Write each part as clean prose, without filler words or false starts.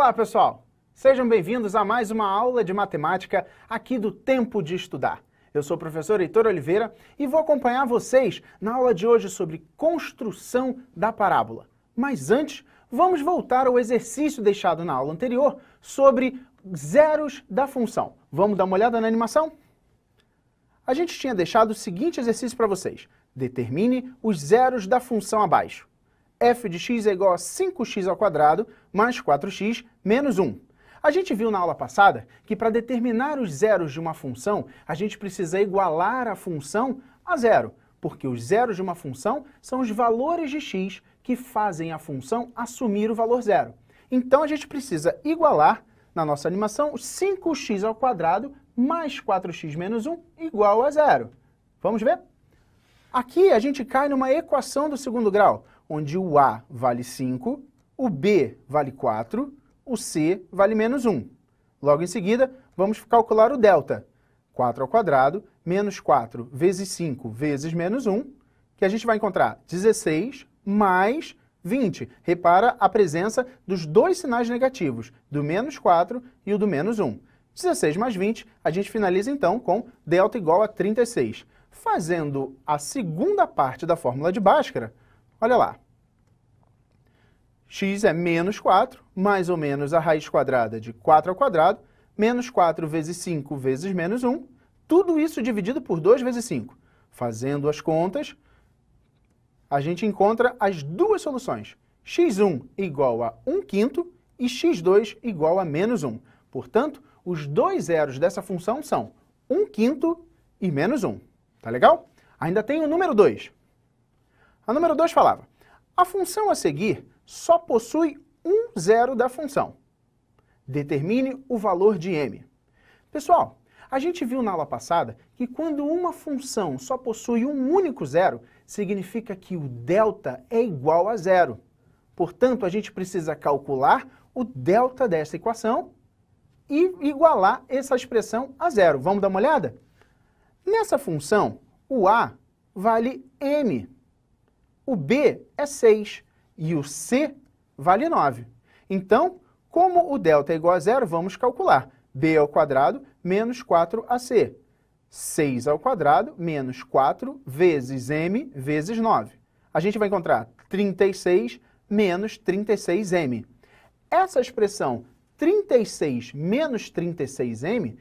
Olá, pessoal! Sejam bem-vindos a mais uma aula de matemática aqui do Tempo de Estudar. Eu sou o professor Heitor Oliveira e vou acompanhar vocês na aula de hoje sobre construção da parábola. Mas antes, vamos voltar ao exercício deixado na aula anterior sobre zeros da função. Vamos dar uma olhada na animação? A gente tinha deixado o seguinte exercício para vocês. Determine os zeros da função abaixo. f de x é igual a 5x² mais 4x menos 1. A gente viu na aula passada que para determinar os zeros de uma função, a gente precisa igualar a função a zero, porque os zeros de uma função são os valores de x que fazem a função assumir o valor zero. Então a gente precisa igualar, na nossa animação, 5x² mais 4x menos 1 igual a zero. Vamos ver? Aqui a gente cai numa equação do segundo grau, onde o a vale 5, o b vale 4, o c vale menos 1. Logo em seguida, vamos calcular o delta. 4² menos 4 vezes 5 vezes menos 1, que a gente vai encontrar 16 mais 20. Repara a presença dos dois sinais negativos, do menos 4 e o do menos 1. 16 mais 20, a gente finaliza então com delta igual a 36. Fazendo a segunda parte da fórmula de Bhaskara, olha lá. X é menos 4, mais ou menos a raiz quadrada de 4², menos 4 vezes 5 vezes menos 1, tudo isso dividido por 2 vezes 5. Fazendo as contas, a gente encontra as duas soluções. x1 igual a 1/5 e x2 igual a menos 1. Portanto, os dois zeros dessa função são 1/5 e menos 1. Tá legal? Ainda tem o número 2. A número 2 falava, a função a seguir só possui um zero da função. Determine o valor de m. Pessoal, a gente viu na aula passada que quando uma função só possui um único zero, significa que o delta é igual a zero. Portanto, a gente precisa calcular o delta dessa equação e igualar essa expressão a zero. Vamos dar uma olhada? Nessa função, o a vale m, o b é 6 e o c vale 9. Então, como o delta é igual a zero, vamos calcular. b² menos 4ac. 6² menos 4 vezes m vezes 9. A gente vai encontrar 36 menos 36m. Essa expressão 36 menos 36m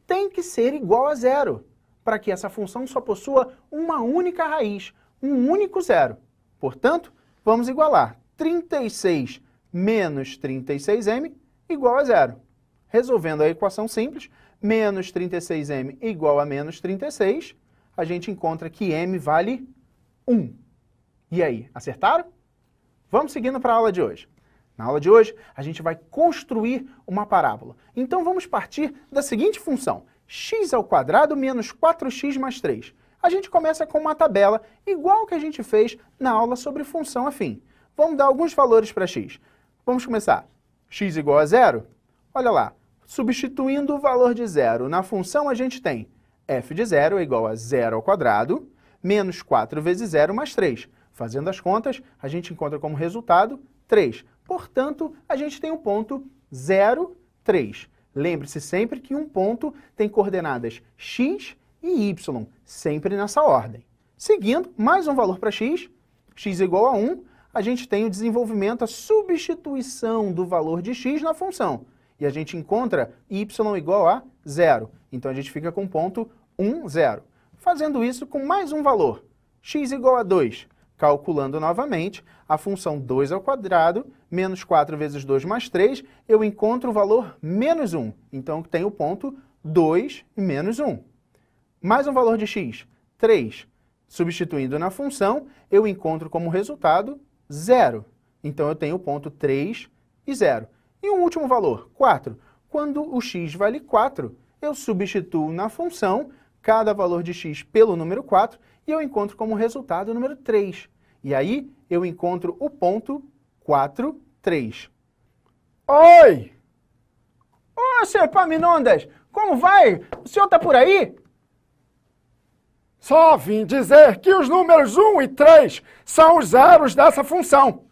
tem que ser igual a zero, para que essa função só possua uma única raiz, um único zero. Portanto, vamos igualar 36 menos 36m igual a zero. Resolvendo a equação simples, menos 36m igual a menos 36, a gente encontra que m vale 1. E aí, acertaram? Vamos seguindo para a aula de hoje. Na aula de hoje, a gente vai construir uma parábola. Então vamos partir da seguinte função, x² menos 4x mais 3. A gente começa com uma tabela, igual que a gente fez na aula sobre função afim. Vamos dar alguns valores para x. Vamos começar. X igual a zero? Olha lá, substituindo o valor de zero na função, a gente tem f de zero é igual a 0², menos 4 vezes 0 mais 3. Fazendo as contas, a gente encontra como resultado 3. Portanto, a gente tem um ponto 0, 3. Lembre-se sempre que um ponto tem coordenadas x e y, sempre nessa ordem. Seguindo, mais um valor para x igual a 1, a gente tem o desenvolvimento, a substituição do valor de x na função. E a gente encontra y igual a 0. Então a gente fica com o ponto 1, 0. Fazendo isso com mais um valor, x igual a 2. Calculando novamente, a função 2² menos 4 vezes 2 mais 3, eu encontro o valor menos 1. Então, tem o ponto 2 e menos 1. Mais um valor de x, 3. Substituindo na função, eu encontro como resultado 0. Então, eu tenho o ponto 3 e 0. E um último valor, 4. Quando o x vale 4, eu substituo na função cada valor de x pelo número 4 e eu encontro como resultado o número 3. E aí, eu encontro o ponto 4, 3. Oi! Ô, senhor Epaminondas, como vai? O senhor está por aí? Só vim dizer que os números 1 e 3 são os zeros dessa função.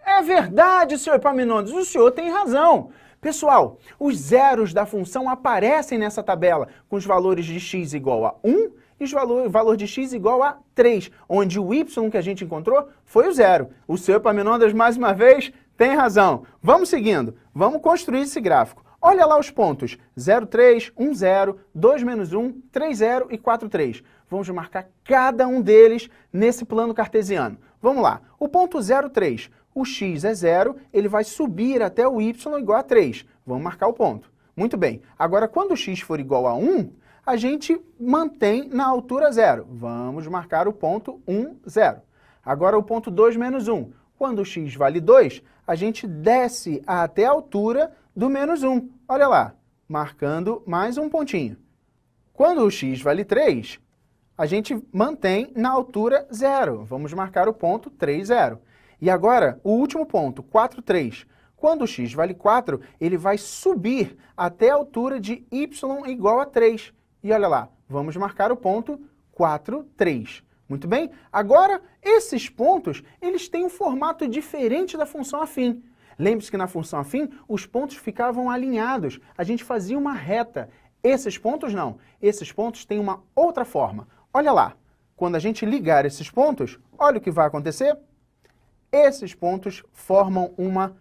É verdade, senhor Epaminondas, o senhor tem razão. Pessoal, os zeros da função aparecem nessa tabela com os valores de x igual a 1 e o valor de x igual a 3, onde o y que a gente encontrou foi o zero. O seu Epaminondas, mais uma vez, tem razão. Vamos seguindo, vamos construir esse gráfico. Olha lá os pontos 0, 3, 1, 0, 2, menos 1, 3, 0 e 4, 3. Vamos marcar cada um deles nesse plano cartesiano. Vamos lá. O ponto 0, 3. O x é 0, ele vai subir até o y igual a 3. Vamos marcar o ponto. Muito bem. Agora, quando o x for igual a 1, a gente mantém na altura 0. Vamos marcar o ponto 1, 0. Agora, o ponto 2, menos 1. Quando o x vale 2, a gente desce até a altura do menos 1. Olha lá, marcando mais um pontinho. Quando o x vale 3, a gente mantém na altura 0. Vamos marcar o ponto 3, 0. E agora, o último ponto, 4, 3. Quando o x vale 4, ele vai subir até a altura de y igual a 3. E olha lá, vamos marcar o ponto 4, 3. Muito bem? Agora, esses pontos, eles têm um formato diferente da função afim. Lembre-se que na função afim, os pontos ficavam alinhados. A gente fazia uma reta. Esses pontos não. Esses pontos têm uma outra forma. Olha lá, quando a gente ligar esses pontos, olha o que vai acontecer. Esses pontos formam uma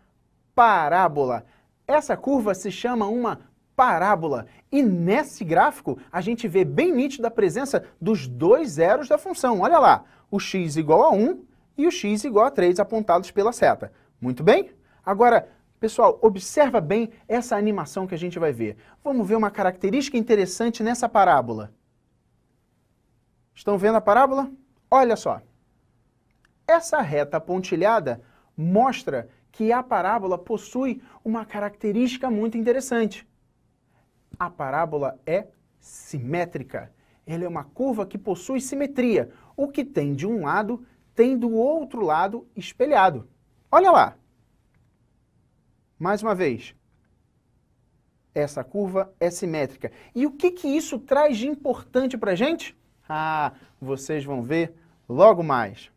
parábola. Essa curva se chama uma parábola. E nesse gráfico, a gente vê bem nítido a presença dos dois zeros da função. Olha lá, o x igual a 1 e o x igual a 3 apontados pela seta. Muito bem? Agora, pessoal, observa bem essa animação que a gente vai ver. Vamos ver uma característica interessante nessa parábola. Estão vendo a parábola? Olha só. Essa reta pontilhada mostra que a parábola possui uma característica muito interessante. A parábola é simétrica. Ela é uma curva que possui simetria. O que tem de um lado, tem do outro lado espelhado. Olha lá. Mais uma vez. Essa curva é simétrica. E o que isso traz de importante para a gente? Ah, vocês vão ver logo mais.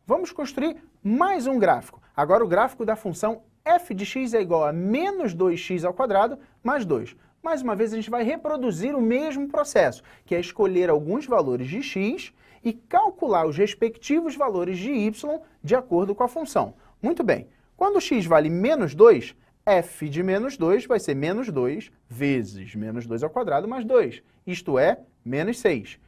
Vamos construir mais um gráfico. Agora o gráfico da função f de x é igual a menos 2x ao quadrado mais 2. Mais uma vez a gente vai reproduzir o mesmo processo, que é escolher alguns valores de x e calcular os respectivos valores de y de acordo com a função. Muito bem. Quando x vale menos 2, f de menos 2 vai ser menos 2 vezes menos 2 ao quadrado mais 2. Isto é, menos 6.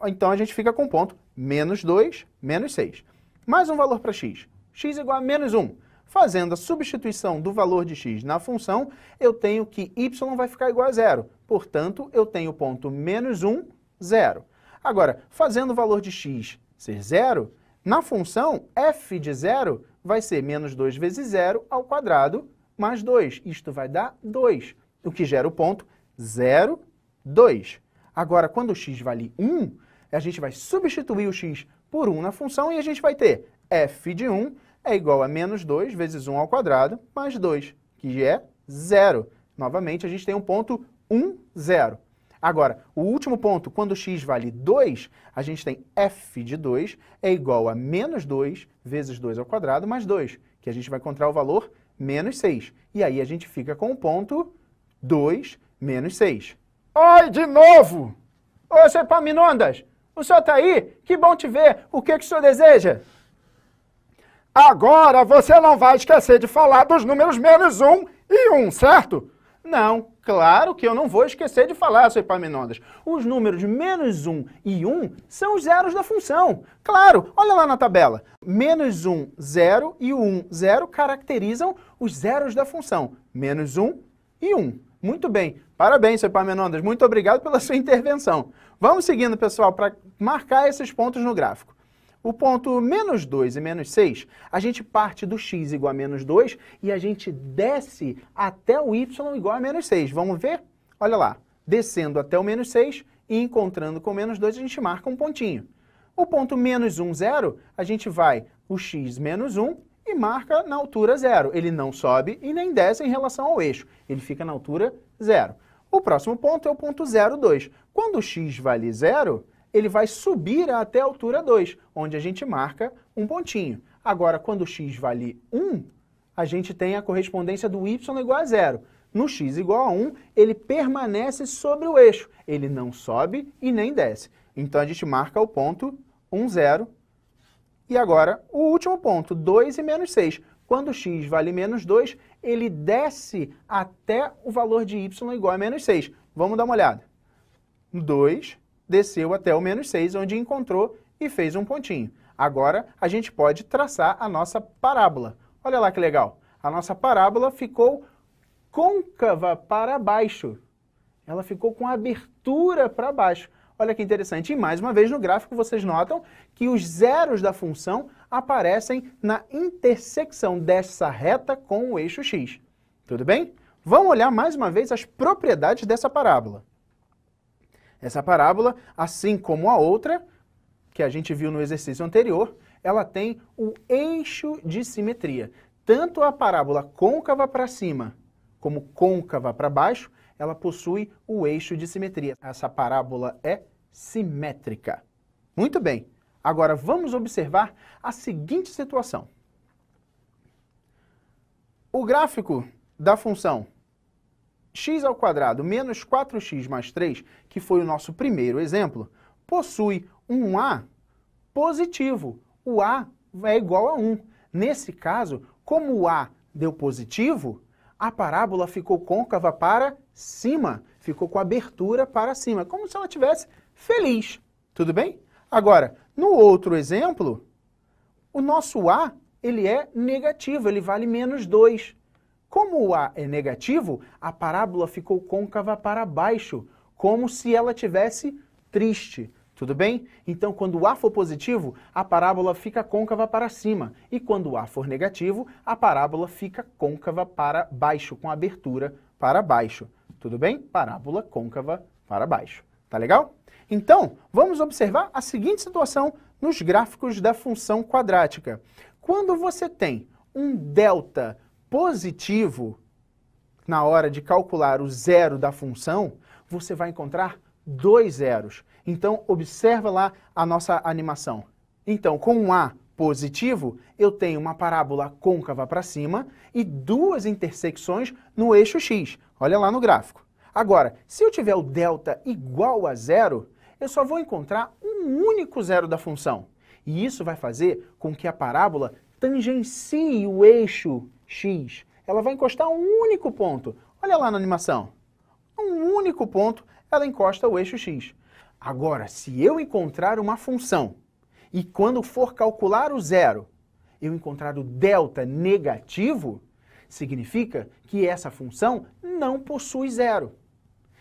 Então a gente fica com o ponto menos 2, menos 6. Mais um valor para x. X igual a menos 1. Fazendo a substituição do valor de x na função, eu tenho que y vai ficar igual a 0. Portanto, eu tenho o ponto menos 1, 0. Agora, fazendo o valor de x ser 0, na função f de 0 vai ser menos 2 vezes 0 ao quadrado mais 2. Isto vai dar 2, o que gera o ponto 0, 2. Agora, quando o x vale 1, a gente vai substituir o x por 1 na função e a gente vai ter f de 1 é igual a menos 2 vezes 1 ao quadrado mais 2, que é 0. Novamente, a gente tem um ponto 1, 0. Agora, o último ponto, quando x vale 2, a gente tem f de 2 é igual a menos 2 vezes 2 ao quadrado mais 2, que a gente vai encontrar o valor menos 6. E aí a gente fica com o ponto 2 menos 6. Oi, de novo! Ô, seu Epaminondas, o senhor está aí? Que bom te ver. O que o senhor deseja? Agora você não vai esquecer de falar dos números menos 1 e 1, certo? Não, claro que eu não vou esquecer de falar, seu Epaminondas. Os números menos 1 e 1 são os zeros da função. Claro, olha lá na tabela. Menos 1, 0 e o 1, 0 caracterizam os zeros da função. Menos 1 e 1. Muito bem. Parabéns, seu Epaminondas. Muito obrigado pela sua intervenção. Vamos seguindo, pessoal, para marcar esses pontos no gráfico. O ponto menos 2 e menos 6, a gente parte do x igual a menos 2 e a gente desce até o y igual a menos 6. Vamos ver? Olha lá. Descendo até o menos 6 e encontrando com menos 2, a gente marca um pontinho. O ponto menos 1, 0, a gente vai o x menos 1 e marca na altura 0. Ele não sobe e nem desce em relação ao eixo. Ele fica na altura 0. O próximo ponto é o ponto 0, 2. Quando o x vale 0, ele vai subir até a altura 2, onde a gente marca um pontinho. Agora, quando o x vale 1, a gente tem a correspondência do y igual a 0. No x igual a 1, ele permanece sobre o eixo. Ele não sobe e nem desce. Então, a gente marca o ponto 1, 0. E agora, o último ponto, 2 e menos 6. Quando x vale menos 2, ele desce até o valor de y igual a menos 6. Vamos dar uma olhada. 2 desceu até o menos 6, onde encontrou e fez um pontinho. Agora, a gente pode traçar a nossa parábola. Olha lá que legal. A nossa parábola ficou côncava para baixo. Ela ficou com a abertura para baixo. Olha que interessante. E mais uma vez no gráfico vocês notam que os zeros da função aparecem na intersecção dessa reta com o eixo x. Tudo bem? Vamos olhar mais uma vez as propriedades dessa parábola. Essa parábola, assim como a outra, que a gente viu no exercício anterior, ela tem o eixo de simetria. Tanto a parábola côncava para cima como côncava para baixo, ela possui o eixo de simetria. Essa parábola é simétrica. Muito bem. Agora vamos observar a seguinte situação. O gráfico da função x² menos 4x mais 3, que foi o nosso primeiro exemplo, possui um a positivo. O a é igual a 1. Nesse caso, como o a deu positivo, a parábola ficou côncava para cima, ficou com abertura para cima, como se ela estivesse feliz. Tudo bem? Agora, no outro exemplo, o nosso a ele é negativo, ele vale menos 2. Como o a é negativo, a parábola ficou côncava para baixo, como se ela tivesse triste. Tudo bem? Então, quando o a for positivo, a parábola fica côncava para cima. E quando o a for negativo, a parábola fica côncava para baixo, com abertura para baixo. Tudo bem? Parábola côncava para baixo. Tá legal? Então, vamos observar a seguinte situação nos gráficos da função quadrática. Quando você tem um delta positivo, na hora de calcular o zero da função, você vai encontrar 2 zeros. Então, observa lá a nossa animação. Então, com um a positivo, eu tenho uma parábola côncava para cima e 2 intersecções no eixo x. Olha lá no gráfico. Agora, se eu tiver o delta igual a 0, eu só vou encontrar um único zero da função. E isso vai fazer com que a parábola tangencie o eixo x. Ela vai encostar um único ponto. Olha lá na animação. Um único ponto, ela encosta o eixo x. Agora, se eu encontrar uma função e quando for calcular o zero, eu encontrar o delta negativo, significa que essa função não possui zero.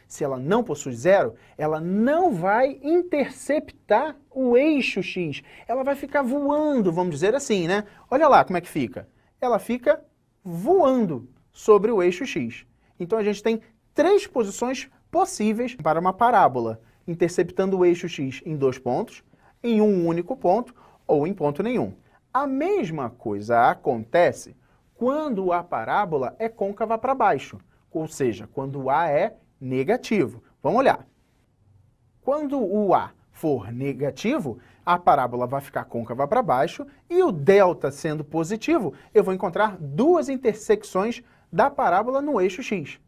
Se ela não possui zero, ela não vai interceptar o eixo x. Ela vai ficar voando, vamos dizer assim, né? Olha lá como é que fica. Ela fica voando sobre o eixo x. Então a gente tem 3 posições possíveis para uma parábola, interceptando o eixo x em 2 pontos, em um único ponto ou em ponto nenhum. A mesma coisa acontece quando a parábola é côncava para baixo, ou seja, quando o a é negativo. Vamos olhar. Quando o a for negativo, a parábola vai ficar côncava para baixo e o delta sendo positivo, eu vou encontrar 2 intersecções da parábola no eixo x.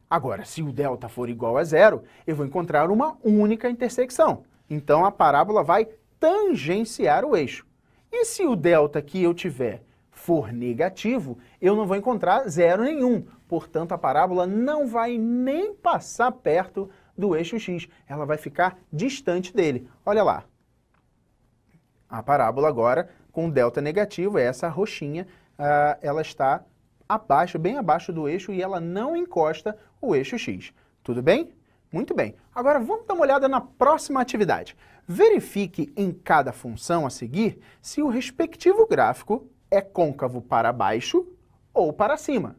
Agora, se o delta for igual a 0, eu vou encontrar uma única intersecção. Então, a parábola vai tangenciar o eixo. E se o delta que eu tiver for negativo, eu não vou encontrar zero nenhum. Portanto, a parábola não vai nem passar perto do eixo x. Ela vai ficar distante dele. Olha lá. A parábola agora, com delta negativo, essa roxinha, ela está abaixo, bem abaixo do eixo e ela não encosta o eixo x. Tudo bem? Muito bem. Agora vamos dar uma olhada na próxima atividade. Verifique em cada função a seguir se o respectivo gráfico é côncavo para baixo ou para cima.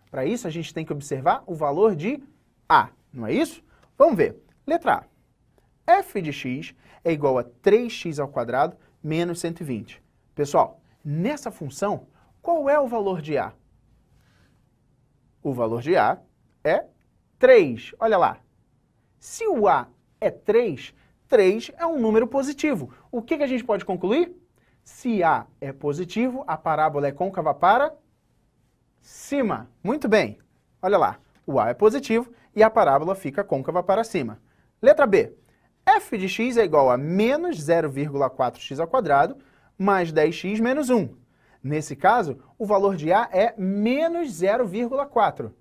Para isso a gente tem que observar o valor de a, não é isso? Vamos ver. Letra A. f de x é igual a 3x² menos 120. Pessoal, nessa função, qual é o valor de a? O valor de a é 3. Olha lá. Se o a é 3, 3 é um número positivo. O que a gente pode concluir? Se a é positivo, a parábola é côncava para cima. Muito bem. Olha lá, o A é positivo e a parábola fica côncava para cima. Letra B. f de x é igual a menos 0,4x² mais 10x menos 1. Nesse caso, o valor de A é menos 0,4.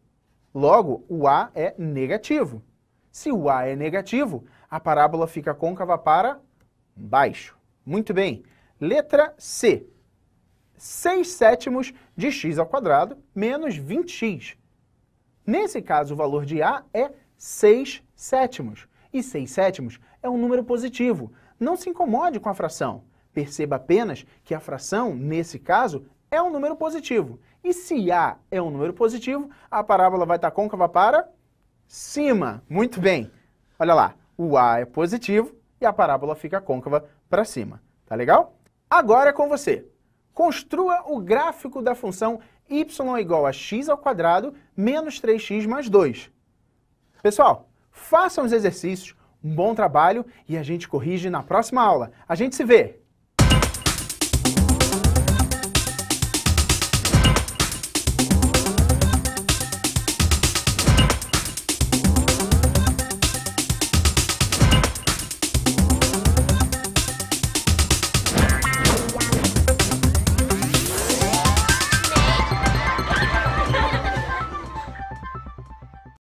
Logo, o A é negativo. Se o A é negativo, a parábola fica côncava para baixo. Muito bem. Letra C. 6/7 de x² menos 20x. Nesse caso, o valor de A é 6/7. E 6/7 é um número positivo. Não se incomode com a fração. Perceba apenas que a fração, nesse caso, é um número positivo. E se A é um número positivo, a parábola vai estar côncava para cima. Muito bem. Olha lá, o A é positivo e a parábola fica côncava para cima. Tá legal? Agora é com você. Construa o gráfico da função y igual a x² menos 3x mais 2. Pessoal, façam os exercícios, um bom trabalho e a gente corrige na próxima aula. A gente se vê!